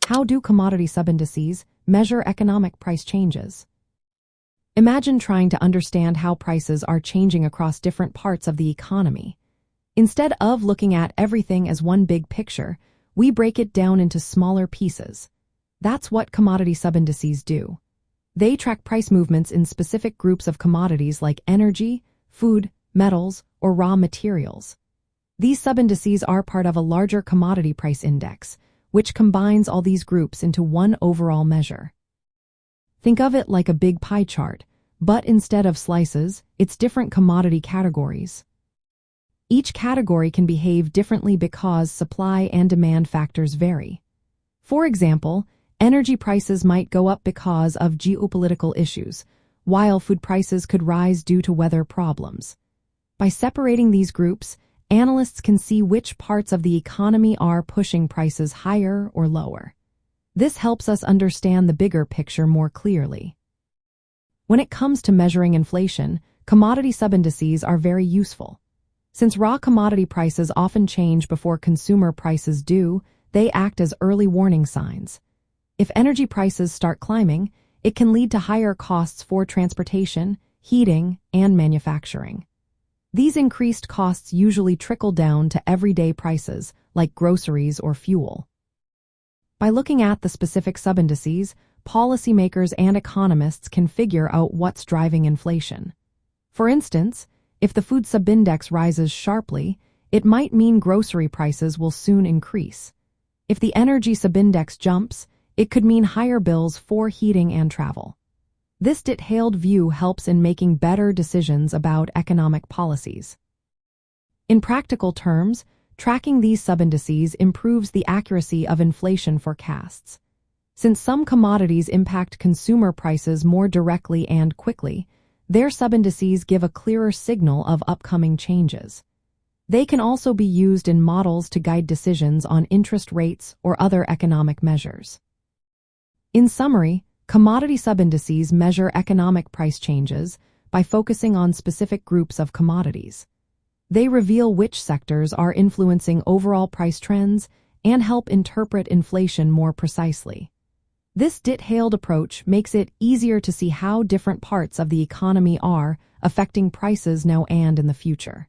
How do commodity subindices measure economic price changes? Imagine trying to understand how prices are changing across different parts of the economy. Instead of looking at everything as one big picture, we break it down into smaller pieces. That's what commodity subindices do. They track price movements in specific groups of commodities like energy, food, metals, or raw materials. These subindices are part of a larger commodity price index, which combines all these groups into one overall measure. Think of it like a big pie chart, but instead of slices, it's different commodity categories. Each category can behave differently because supply and demand factors vary. For example, energy prices might go up because of geopolitical issues, while food prices could rise due to weather problems. By separating these groups, analysts can see which parts of the economy are pushing prices higher or lower. This helps us understand the bigger picture more clearly. When it comes to measuring inflation, commodity subindices are very useful. Since raw commodity prices often change before consumer prices do, they act as early warning signs. If energy prices start climbing, it can lead to higher costs for transportation, heating, and manufacturing. These increased costs usually trickle down to everyday prices, like groceries or fuel. By looking at the specific subindices, policymakers and economists can figure out what's driving inflation. For instance, if the food subindex rises sharply, it might mean grocery prices will soon increase. If the energy subindex jumps, it could mean higher bills for heating and travel. This detailed view helps in making better decisions about economic policies. In practical terms, tracking these subindices improves the accuracy of inflation forecasts. Since some commodities impact consumer prices more directly and quickly, their subindices give a clearer signal of upcoming changes. They can also be used in models to guide decisions on interest rates or other economic measures. In summary, commodity subindices measure economic price changes by focusing on specific groups of commodities. They reveal which sectors are influencing overall price trends and help interpret inflation more precisely. This detailed approach makes it easier to see how different parts of the economy are affecting prices now and in the future.